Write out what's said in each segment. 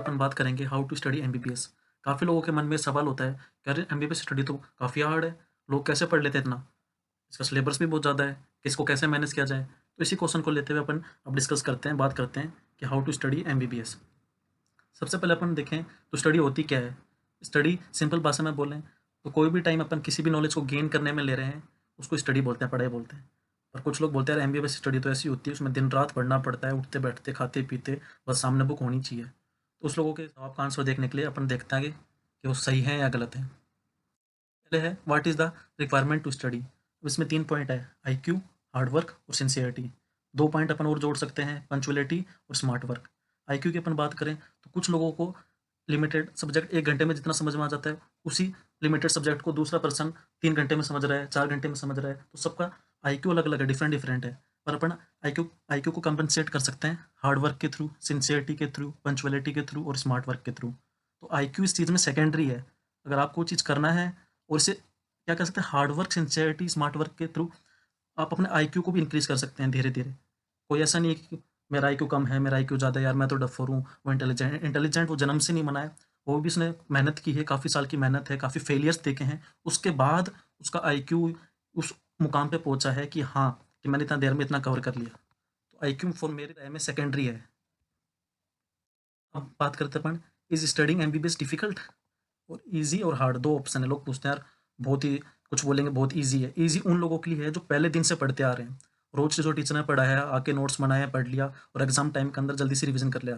अपन बात करेंगे how to study MBBS. काफ़ी लोगों के मन में सवाल होता है कि अरे एमबीबीएस स्टडी तो काफ़ी हार्ड है, लोग कैसे पढ़ लेते हैं इतना? इसका सिलेबस भी बहुत ज़्यादा है, कि इसको कैसे मैनेज किया जाए? तो इसी क्वेश्चन को लेते हुए अपन अब डिस्कस करते हैं, बात करते हैं कि हाउ टू स्टडी एमबीबीएस। सबसे पहले अपन देखें तो स्टडी होती क्या है? स्टडी सिंपल भाषा में बोलें तो कोई भी टाइम अपन किसी भी नॉलेज को गेन करने में ले रहे हैं, उसको स्टडी बोलते हैं, पढ़ाई बोलते हैं। और कुछ लोग बोलते हैं यार एमबीबीएस स्टडी तो ऐसी होती है, उसमें दिन रात पढ़ना पड़ता है, उठते बैठते खाते पीते, बस सामने बुक होनी चाहिए। तो उस लोगों के जवाब का आंसर देखने के लिए अपन देखते हैं कि वो सही है या गलत है। पहले है what is the requirement to study. अब इसमें 3 पॉइंट है, आईक्यू, हार्ड वर्क और सिंसियरिटी। 2 पॉइंट अपन और जोड़ सकते हैं, पंक्चुअलिटी और स्मार्ट वर्क। आईक्यू की अपन बात करें तो कुछ लोगों को लिमिटेड सब्जेक्ट 1 घंटे में जितना समझ में आ जाता है, उसी लिमिटेड सब्जेक्ट को दूसरा पर्सन 3 घंटे में समझ रहा है, 4 घंटे में समझ रहा है। तो सबका आईक्यू अलग-अलग है, डिफरेंट-डिफरेंट है। पर अपन आईक्यू आईक्यू को कंपनसेट कर सकते हैं हार्ड वर्क के थ्रू, सिंसियरिटी के थ्रू, पंक्चुअलिटी के थ्रू और स्मार्ट वर्क के थ्रू। तो आईक्यू इस चीज़ में सेकेंडरी है। अगर आपको वो चीज़ करना है और इसे क्या कर सकते हैं, hard work, sincerity, smart work के थ्रू आप अपने आईक्यू को भी इंक्रीज़ कर सकते हैं धीरे-धीरे। कोई ऐसा नहीं है कि मेरा आईक्यू कम है, मेरा आईक्यू ज़्यादा है, यार मैं तो डफ़र हूँ, वो इंटेलिजेंट इंटेलिजेंट वो जन्म से नहीं बना है। वो भी उसने मेहनत की है, काफ़ी साल की मेहनत है, काफ़ी फेलियर्स देखे हैं। उसके बाद उसका आईक्यू उस मुकाम पे पहुँचा है कि हाँ, कि मैंने इतना देर में इतना कवर कर लिया। तो आईक्यू फॉर मेरी राय में सेकेंडरी है। अब बात करते हैं अपन, इज़ स्टडीइंग एमबीबीएस डिफ़िकल्ट? और ईज़ी और हार्ड 2 ऑप्शन है। लोग पूछते हैं यार बहुत ही कुछ बोलेंगे बहुत ईज़ी है। ईज़ी उन लोगों के लिए है जो पहले दिन से पढ़ते आ रहे हैं। रोज़ से जो टीचर ने पढ़ाया, आके नोट्स बनाया, पढ़ लिया और एग्ज़ाम टाइम के अंदर जल्दी से रिवीज़न कर लिया।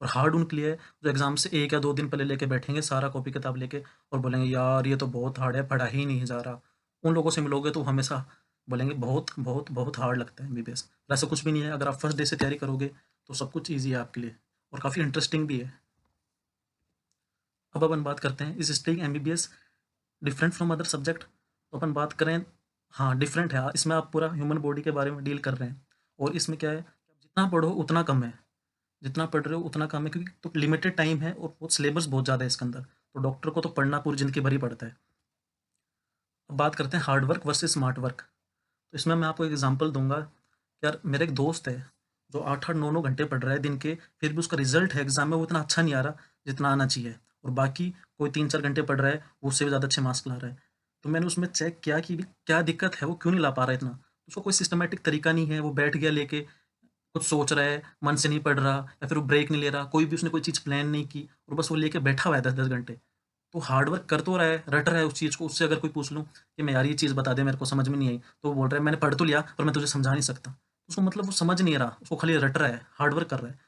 और हार्ड उनके लिए है जो एग्ज़ाम से 1 या 2 दिन पहले लेके बैठेंगे सारा कॉपी किताब लेके और बोलेंगे यार ये तो बहुत हार्ड है, पढ़ा ही नहीं जा रहा। उन लोगों से मिलोगे तो हमेशा बोलेंगे बहुत, बहुत, बहुत हार्ड लगता है एमबीबीएस। पर ऐसा कुछ भी नहीं है, अगर आप फर्स्ट डे से तैयारी करोगे तो सब कुछ ईज़ी है आपके लिए और काफ़ी इंटरेस्टिंग भी है। अब अपन बात करते हैं, is studying MBBS different from other subject? तो अपन बात करें, हाँ डिफरेंट है। इसमें आप पूरा ह्यूमन बॉडी के बारे में डील कर रहे हैं और इसमें क्या है, आप जितना पढ़ो उतना कम है, जितना पढ़ रहे हो उतना कम है, क्योंकि तो लिमिटेड टाइम है और बहुत सिलेबस बहुत ज़्यादा है इसके अंदर। तो डॉक्टर को तो पढ़ना पूरी ज़िंदगी भर ही पड़ता है। अब बात करते हैं hard work versus smart work. तो इसमें मैं आपको एक एग्जांपल दूँगा। यार मेरा एक दोस्त है, जो 8-8 9-9 घंटे पढ़ रहा है दिन के, फिर भी उसका रिज़ल्ट है एग्ज़ाम में वो इतना अच्छा नहीं आ रहा, जितना आना चाहिए। और बाकी कोई 3-4 घंटे पढ़ रहा है, वो उससे भी ज़्यादा अच्छे मार्क्स ला रहा है। तो मैंने उसमें चेक किया कि भी क्या दिक्कत है, वो क्यों नहीं ला पा रहा है इतना? उसको कोई सिस्टमैटिक तरीका नहीं है, वो बैठ गया लेके, कुछ सोच रहा है, मन से नहीं पढ़ रहा या फिर वो ब्रेक नहीं ले रहा, कोई भी उसने कोई चीज़ प्लान नहीं की और बस वो लेके बैठा हुआ है 10-10 घंटे। तो हार्ड वर्क कर तो रहा है, रट रहा है उस चीज़ को, उससे अगर कोई पूछ लूँ कि मैं यार ये चीज़ बता दे मेरे को समझ में नहीं आई, तो वो बोल रहा है मैंने पढ़ तो लिया पर मैं तुझे समझा नहीं सकता। उसको मतलब वो समझ नहीं रहा, उसको खाली रट रहा है, हार्ड वर्क कर रहा है।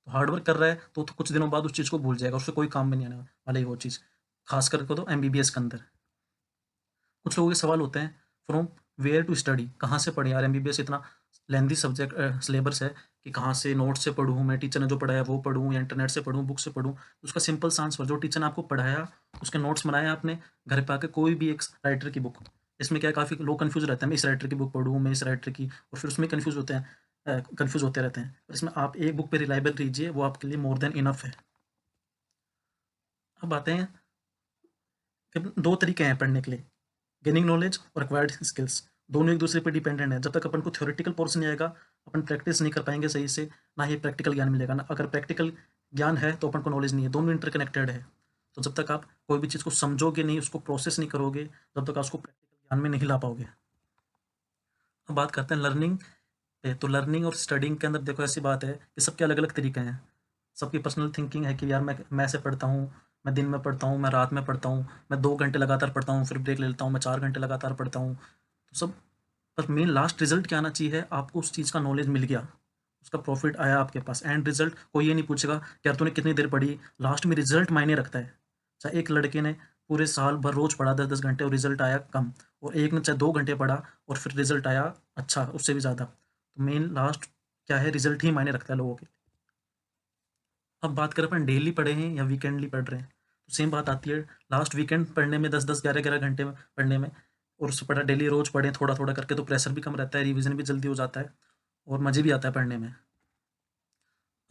तो हार्ड वर्क कर रहा है तो कुछ दिनों बाद उस चीज़ को भूल जाएगा, उससे कोई काम में नहीं आने वाला है वो चीज़। ख़ास करके तो एमबीबीएस के अंदर। कुछ लोगों के सवाल होते हैं, फ्रॉम वेयर टू स्टडी, कहाँ से पढ़ें? यार एमबीबीएस इतना लेंथी सब्जेक्ट सिलेबस है कि कहाँ से नोट से पढूँ, मैं टीचर ने जो पढ़ाया वो पढूँ या इंटरनेट से पढूँ, बुक से पढूँ? उसका सिंपल सा आंसर, जो टीचर ने आपको पढ़ाया, उसके नोट्स बनाए आपने, घर पे आके कोई भी एक राइटर की बुक। इसमें क्या है, काफ़ी लोग कन्फ्यूज़ रहते हैं, मैं इस राइटर की बुक पढूँ, मैं इस राइटर की, और फिर उसमें कन्फ्यूज़ होते हैं, कन्फ्यूज़ होते रहते हैं। पर इसमें आप एक बुक पे रिलायबल रहिए, वो आपके लिए मोर देन इनफ है। अब आते हैं कि 2 तरीके हैं पढ़ने के लिए, गेनिंग नॉलेज और एक्वायर्ड स्किल्स। दोनों एक दूसरे पे डिपेंडेंट है। जब तक अपन को थ्योरेटिकल पोर्शन नहीं आएगा, अपन प्रैक्टिस नहीं कर पाएंगे सही से, ना ही प्रैक्टिकल ज्ञान मिलेगा। ना अगर प्रैक्टिकल ज्ञान है तो अपन को नॉलेज नहीं है, दोनों इंटरकनेक्टेड है। तो जब तक आप कोई भी चीज़ को समझोगे नहीं, उसको प्रोसेस नहीं करोगे, जब तक आप उसको प्रैक्टिकल ज्ञान में नहीं ला पाओगे। अब बात करते हैं लर्निंग पे। तो लर्निंग और स्टडिंग के अंदर देखो ऐसी बात है कि सबके अलग अलग तरीके हैं। सबकी पर्सनल थिंकिंग है कि यार मैं ऐसे पढ़ता हूँ, मैं दिन में पढ़ता हूँ, मैं रात में पढ़ता हूँ, मैं 2 घंटे लगातार पढ़ता हूँ, फिर ब्रेक ले लेता हूँ, मैं 4 घंटे लगातार पढ़ता हूँ। तो सब, पर मेन लास्ट रिजल्ट क्या आना चाहिए, आपको उस चीज़ का नॉलेज मिल गया, उसका प्रॉफिट आया आपके पास, एंड रिजल्ट कोई ये नहीं पूछेगा कि यार तूने कितनी देर पढ़ी, लास्ट में रिजल्ट मायने रखता है। चाहे एक लड़के ने पूरे साल भर रोज पढ़ा 10-10 घंटे और रिजल्ट आया कम, और एक ने चाहे 2 घंटे पढ़ा और फिर रिजल्ट आया अच्छा, उससे भी ज़्यादा। तो मेन लास्ट क्या है, रिजल्ट ही मायने रखता है लोगों के। अब बात करें अपन डेली पढ़े हैं या वीकेंडली पढ़ रहे हैं, तो सेम बात आती है। लास्ट वीकेंड पढ़ने में 10-10 11-11 घंटे में पढ़ने में, और उससे पढ़ा डेली रोज पढ़ें थोड़ा थोड़ा करके, तो प्रेशर भी कम रहता है, रिवीजन भी जल्दी हो जाता है और मज़े भी आता है पढ़ने में।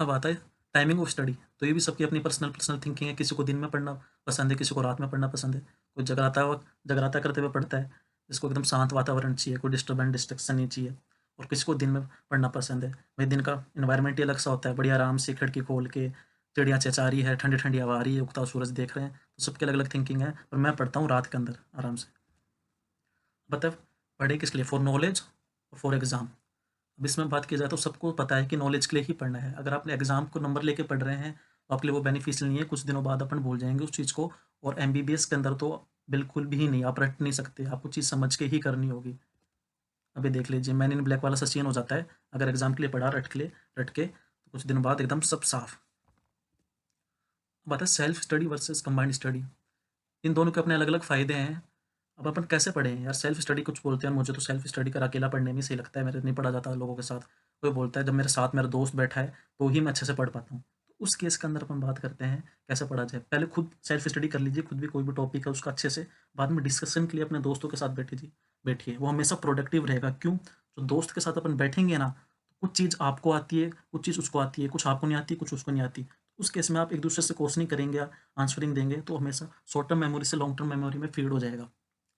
अब आता है टाइमिंग ऑफ स्टडी। तो ये भी सबकी अपनी पर्सनल पर्सनल थिंकिंग है, किसी को दिन में पढ़ना पसंद है, किसी को रात में पढ़ना पसंद है, कोई जगराता करते हुए पढ़ता है, जिसको एकदम शांत वातावरण चाहिए, कोई डिस्टर्बेंस डिस्ट्रक्शन नहीं चाहिए, और किसी को दिन में पढ़ना पसंद है। भाई दिन का इन्वायरमेंट ही अलग सा होता है, बढ़िया आराम से खिड़की खोल के चिड़िया चेचा रही है, ठंडी ठंडी हवा आ रही है, उगता हुआ सूरज देख रहे हैं, तो सबकी अलग अलग थिंकिंग है। और मैं पढ़ता हूँ रात के अंदर आराम से। मतलब पढ़े किस लिए? फॉर नॉलेज और फॉर एग्ज़ाम। अब इसमें बात की जाए तो सबको पता है कि नॉलेज के लिए ही पढ़ना है। अगर आपने एग्ज़ाम को नंबर लेके पढ़ रहे हैं तो आपके लिए वो बेनिफिशियल नहीं है, कुछ दिनों बाद अपन भूल जाएँगे उस चीज़ को। और एमबीबीएस के अंदर तो बिल्कुल भी नहीं, आप रट नहीं सकते, आपको चीज़ समझ के ही करनी होगी। अभी देख लीजिए मैन इन ब्लैक वाला सा सीन हो जाता है, अगर एग्ज़ाम के लिए पढ़ा रट के तो कुछ दिन बाद एकदम सब साफ। बात है self study versus combined study. इन दोनों के अपने अलग-अलग फ़ायदे हैं। अब अपन कैसे पढ़ें यार? सेल्फ स्टडी कुछ बोलते हैं, मुझे तो सेल्फ स्टडी कर अकेला पढ़ने में सही लगता है, मेरे नहीं पढ़ा जाता लोगों के साथ। कोई बोलता है जब मेरे साथ मेरा दोस्त बैठा है, तो ही मैं अच्छे से पढ़ पाता हूँ। तो उस केस के अंदर अपन बात करते हैं कैसे पढ़ा जाए। पहले खुद सेल्फ स्टडी कर लीजिए, खुद भी कोई भी टॉपिक है उसका अच्छे से, बाद में डिस्कशन के लिए अपने दोस्तों के साथ बैठिए। वो हमेशा प्रोडक्टिव रहेगा। क्यों? जो दोस्त के साथ अपन बैठेंगे ना, कुछ चीज़ आपको आती है, कुछ चीज़ उसको आती है, कुछ आपको नहीं आती, कुछ उसको नहीं आती। उस केस में आप एक-दूसरे से क्वेश्चनिंग करेंगे, आंसरिंग देंगे, तो हमेशा शॉर्ट टर्म मेमोरी से लॉन्ग टर्म मेमोरी में फीड हो जाएगा।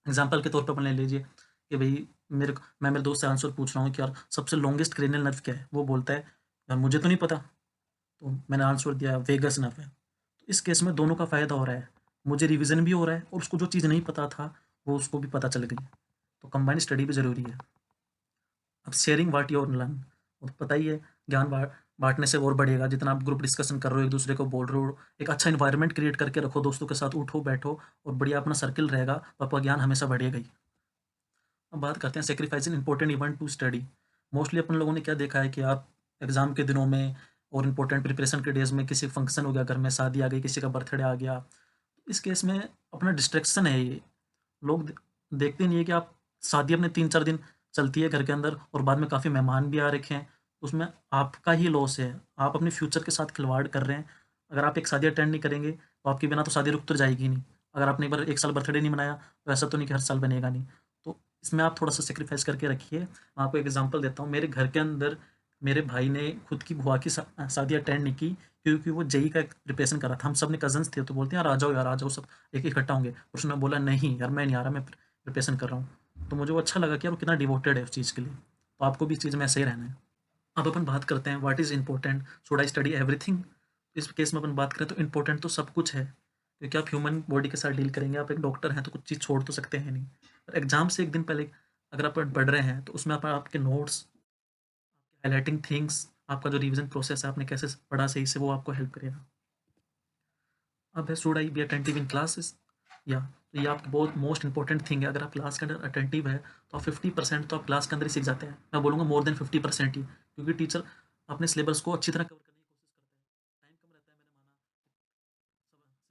एग्जाम्पल के तौर पे अपन ले लीजिए कि भाई मैं मेरे दोस्त से आंसर पूछ रहा हूँ कि यार सबसे लॉन्गेस्ट क्रेनियल नर्व क्या है? वो बोलता है यार मुझे तो नहीं पता। तो मैंने आंसर दिया वेगस नर्व है। तो इस केस में दोनों का फ़ायदा हो रहा है, मुझे रिवीजन भी हो रहा है और उसको जो चीज़ नहीं पता था वो उसको भी पता चल गई। तो कंबाइंड स्टडी भी ज़रूरी है। अब शेयरिंग व्हाट यू लर्न, वो पता ही है, ज्ञान बाँटने से और बढ़ेगा। जितना आप ग्रुप डिस्कशन कर रहे हो, एक दूसरे को बोल रहे हो, एक अच्छा एनवायरनमेंट क्रिएट करके रखो, दोस्तों के साथ उठो बैठो और बढ़िया अपना सर्किल रहेगा, तो आपका ज्ञान हमेशा बढ़ेगा ही। अब बात करते हैं sacrificing important event to study. Mostly अपन लोगों ने क्या देखा है कि आप एग्जाम के दिनों में और इम्पोर्टेंट प्रिपरेशन के डेज में किसी फंक्शन हो गया, घर में शादी आ गई, किसी का बर्थडे आ गया, इस केस में अपना डिस्ट्रैक्शन है ये। लोग देखते नहीं है कि आप शादी अपने 3-4 दिन चलती है घर के अंदर और बाद में काफ़ी मेहमान भी आ रखे हैं, उसमें आपका ही लॉस है। आप अपने फ्यूचर के साथ खिलवाड़ कर रहे हैं। अगर आप एक शादी अटेंड नहीं करेंगे तो आपके बिना तो शादी रुक तो जाएगी नहीं। अगर आपने एक बार 1 साल बर्थडे नहीं मनाया तो ऐसा तो नहीं कि हर साल बनेगा नहीं। तो इसमें आप थोड़ा सा सेक्रीफाइस करके रखिए। मैं आपको एक एग्जांपल देता हूँ। मेरे घर के अंदर मेरे भाई ने खुद की बुआ की शादी अटेंड नहीं की, क्योंकि वो जेई का प्रिपरेशन कर रहा था। हम सब ने कजन्स थे तो बोलते हैं यार आ जाओ सब एक इकट्ठा होंगे। उसने बोला नहीं यार मैं नहीं आ रहा, मैं प्रिपरेशन कर रहा हूँ। तो मुझे वो अच्छा लगा कि यार वो कितना डिवोटेड है उस चीज़ के लिए। तो आपको भी इस चीज़ में ऐसे ही रहना है। अब अपन बात करते हैं what is important, should I study everything. इस केस में अपन बात करें तो इम्पोर्टेंट तो सब कुछ है, क्योंकि आप ह्यूमन बॉडी के साथ डील करेंगे। आप एक डॉक्टर हैं तो कुछ चीज़ छोड़ तो सकते हैं नहीं। पर एग्जाम से एक दिन पहले अगर आप पढ़ रहे हैं तो उसमें आप आपके नोट्स, हाईलाइटिंग थिंग्स, आपका जो रिवीजन प्रोसेस है आपने कैसे पढ़ा सही से, वो आपको हेल्प करेगा। अब है should I be attentive in classes, या तो ये आपकी बहुत मोस्ट इंपॉर्टेंट थिंग है। अगर आप क्लास के अंदर अटेंटिव है तो आप 50% तो आप क्लास के अंदर ही सीख जाते हैं। मैं बोलूँगा मोर देन 50% ही, क्योंकि टीचर अपने सिलेबस को अच्छी तरह कवर करने की कोशिश करता है। टाइम कम रहता है, मैंने माना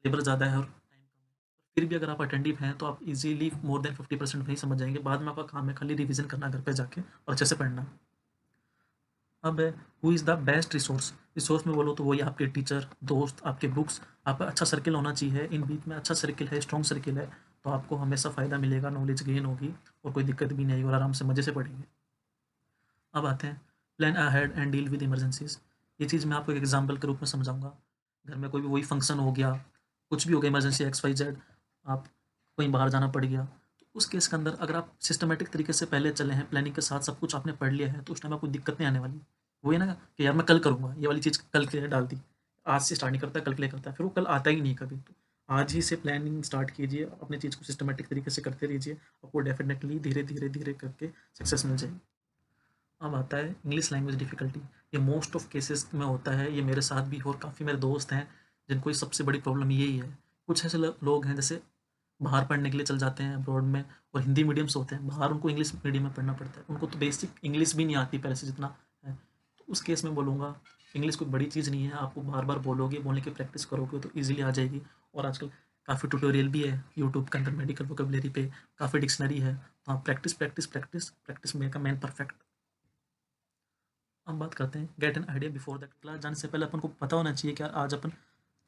सिलेबस ज़्यादा है और टाइम कम है, फिर भी अगर आप अटेंटिव हैं तो आप इजीली मोर देन 50% वही समझ जाएंगे। बाद में आपका काम है खाली रिवीजन करना घर पे जाके और अच्छे से पढ़ना। अब who is the best resource? Resource में बोलो तो वही आपके टीचर, दोस्त, आपके बुक्स। आपका अच्छा सर्किल होना चाहिए। इन बीच में अच्छा सर्किल है, स्ट्रॉन्ग सर्किल है, तो आपको हमेशा फ़ायदा मिलेगा, नॉलेज गेन होगी और कोई दिक्कत भी नहीं आएगी और आराम से मज़े से पढ़ेंगे। अब आते हैं plan ahead and deal with emergencies. ये चीज़ मैं आपको एक एग्जाम्पल के रूप में समझाऊंगा। घर में कोई भी वही फंक्शन हो गया, कुछ भी हो गया, इमरजेंसी एक्स वाई जेड, आप कहीं बाहर जाना पड़ गया, तो उस केस के अंदर अगर आप सिस्टमेटिक तरीके से पहले चले हैं, प्लानिंग के साथ सब कुछ आपने पढ़ लिया है, तो उस टाइम आपको दिक्कत नहीं आने वाली। वो है ना कि यार मैं कल करूँगा, ये वाली चीज़ कल के लिए डाल दी, आज से स्टार्ट नहीं करता, कल के लिए करता है, फिर वो कल आता ही नहीं कभी। तो आज ही से प्लानिंग स्टार्ट कीजिए, अपनी चीज़ को सिस्टमेटिक तरीके से करते रहिए, आपको डेफिनेटली धीरे धीरे धीरे करके सक्सेस मिल जाएगी। अब आता है इंग्लिश लैंग्वेज डिफ़िकल्टी। ये मोस्ट ऑफ केसेस में होता है, ये मेरे साथ भी और काफ़ी मेरे दोस्त हैं जिनको ये सबसे बड़ी प्रॉब्लम यही है। कुछ ऐसे लोग हैं जैसे बाहर पढ़ने के लिए चल जाते हैं अब्रॉड में, और हिंदी मीडियम से होते हैं, बाहर उनको इंग्लिश मीडियम में पढ़ना पड़ता है, उनको तो बेसिक इंग्लिश भी नहीं आती पहले से जितना है। तो उस केस में बोलूँगा इंग्लिश कोई बड़ी चीज़ नहीं है, आपको बार बार बोलोगे, बोलने की प्रैक्टिस करोगे तो ईजिली आ जाएगी। और आजकल काफ़ी ट्यूटोरियल भी है यूट्यूब के अंदर, मेडिकल वोकेबलरी पे काफ़ी डिक्शनरी है। तो आप practice practice practice practice make a man perfect. हम बात करते हैं get an idea before that. Class जाने से पहले अपन को पता होना चाहिए कि यार आज अपन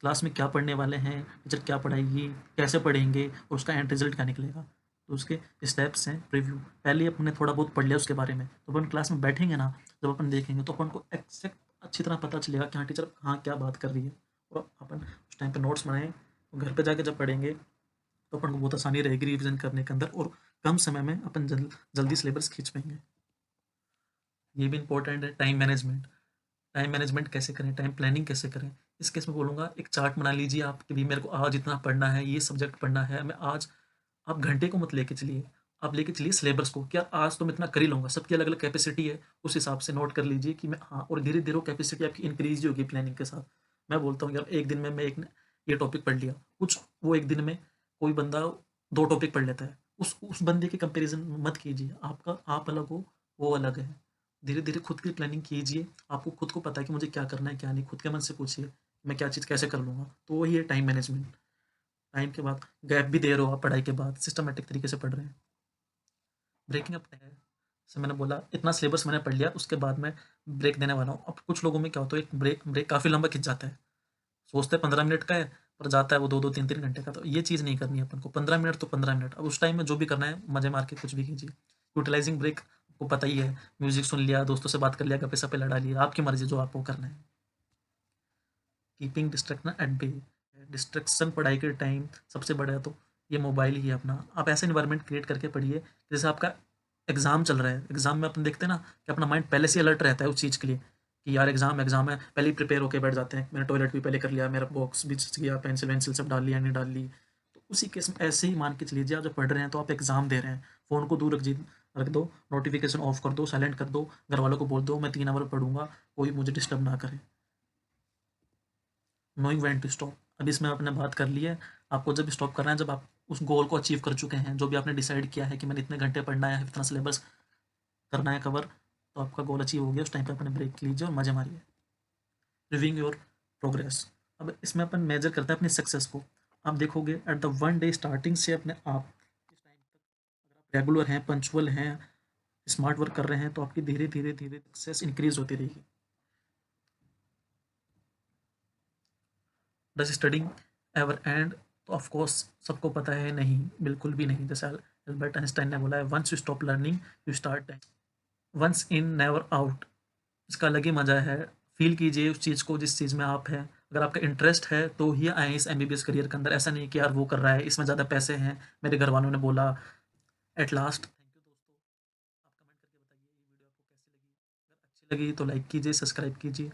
क्लास में क्या पढ़ने वाले हैं, टीचर क्या पढ़ाएगी, कैसे पढ़ेंगे और उसका एंड रिजल्ट क्या निकलेगा। तो उसके स्टेप्स हैं प्रीव्यू। पहले ही अपने थोड़ा बहुत पढ़ लिया उसके बारे में, तो अपन क्लास में बैठेंगे ना, जब अपन देखेंगे तो अपन को एक्जैक्ट अच्छी तरह पता चलेगा कि हाँ टीचर कहाँ क्या बात कर रही है। और अपन उस टाइम पे नोट्स बनाएं, और घर पे जाके जब पढ़ेंगे तो अपन को बहुत आसानी रहेगी रिविजन करने के अंदर, और कम समय में अपन जल्दी सिलेबस खींच पाएंगे। ये भी इंपॉर्टेंट है टाइम मैनेजमेंट। टाइम मैनेजमेंट कैसे करें, टाइम प्लानिंग कैसे करें। इस केस में बोलूँगा एक चार्ट बना लीजिए आप कि भई मेरे को आज इतना पढ़ना है, ये सब्जेक्ट पढ़ना है, मैं आज आप घंटे को मत लेके चलिए, आप लेके चलिए सिलेबस को कि यार आज तो मैं इतना कर ही लूँगा, सबकी अलग-अलग कैपेसिटी है, उस हिसाब से नोट कर लीजिए कि मैं हाँ और धीरे-धीरे वो कैपेसिटी आपकी इंक्रीज़ ही होगी प्लानिंग के साथ। मैं बोलता हूँ यार एक दिन में मैं एक न ये टॉपिक पढ़ लिया, कुछ वो एक दिन में कोई बंदा 2 टॉपिक पढ़ लेता है, उस बंदे की कंपैरिज़न मत कीजिए, आपका आप अलग हो, वो अलग है। धीरे-धीरे खुद की प्लानिंग कीजिए, आपको खुद को पता है कि मुझे क्या करना है, क्या नहीं, खुद के मन से पूछिए, मैं क्या चीज़ कैसे कर लूँगा, तो वही है टाइम मैनेजमेंट। टाइम के बाद गैप भी दे रहे हो आप पढ़ाई के बाद, सिस्टमैटिक तरीके से पढ़ रहे हैं। ब्रेकिंग अप है, जैसे मैंने बोला इतना सिलेबस मैंने पढ़ लिया, उसके बाद मैं ब्रेक देने वाला हूँ। अब कुछ लोगों में क्या होता है, एक ब्रेक ब्रेक काफ़ी लंबा खिंच जाता है। सोचते हैं 15 मिनट का है, पर जाता है वो 2-2 3-3 घंटे का। तो ये चीज़ नहीं करनी है अपन को, 15 मिनट तो 15 मिनट। अब उस टाइम में जो भी करना है, मज़े मार के कुछ भी कीजिए। यूटिलाइज़िंग ब्रेक आपको पता ही है, म्यूज़िक सुन लिया, दोस्तों से बात कर लिया, गप्पे-सप्पे लड़ा लिए, आपकी मर्ज़ी जो आपको करना है। Keeping distraction at bay, distraction पढ़ाई के टाइम सबसे बड़ा है तो ये मोबाइल ही है अपना। आप ऐसे एनवायरनमेंट क्रिएट करके पढ़िए जैसे आपका एग्जाम चल रहा है। एग्जाम में अपन देखते हैं ना कि अपना माइंड पहले से अलर्ट रहता है उस चीज़ के लिए कि यार एग्जाम एग्जाम है, पहले ही प्रिपेयर होकर बैठ जाते हैं। मैंने टॉयलेट भी पहले कर लिया, मेरा बॉक्स भी सच गया, पेंसिल वेंसिल सब डाल लिया नहीं डाल ली। तो उसी केस में ऐसे ही मान के चलिए आप जब पढ़ रहे हैं तो आप एग्जाम दे रहे हैं, फ़ोन को दूर रख दो, नोटिफिकेशन ऑफ कर दो, साइलेंट कर दो, घर वालों को बोल दो मैं 3 आवर पढ़ूंगा, कोई मुझे डिस्टर्ब ना करे। नोइंग व्हेन टू स्टॉप, अभी इसमें आपने बात कर ली है। आपको जब स्टॉप करना है जब आप उस गोल को अचीव कर चुके हैं, जो भी आपने डिसाइड किया है कि मैंने इतने घंटे पढ़ना है, इतना सिलेबस करना है कवर, तो आपका गोल अचीव हो गया। उस टाइम पे अपने ब्रेक लीजिए और मजे मारिए। रिव्यूइंग योर प्रोग्रेस, अब इसमें अपन मेजर करते हैं अपनी सक्सेस को। आप देखोगे at the one day starting से अपने आप इस टाइम तक अगर आप रेगुलर हैं, पंचुअल हैं, स्मार्ट वर्क कर रहे हैं, तो आपकी धीरे धीरे धीरे सक्सेस इंक्रीज होती रहेगी। डज स्टडिंग एवर एंड, तो ऑफ कोर्स सबको पता है नहीं, बिल्कुल भी नहीं। जैसे अल्बर्ट आइंस्टाइन ने बोला है, once you stop learning you start, once in never out. इसका अलग ही मजा है। फील कीजिए उस चीज़ को जिस चीज़ में आप हैं। अगर आपका इंटरेस्ट है तो ही आए इस एमबीबीएस करियर के अंदर। ऐसा नहीं कि यार वो कर रहा है, इसमें ज़्यादा पैसे हैं, मेरे घर वालों ने बोला। एट लास्ट थैंक यू दोस्तों, आप कमेंट करके बताइए ये वीडियो आपको कैसी लगी। अगर अच्छी लगी तो लाइक कीजिए, सब्सक्राइब कीजिए।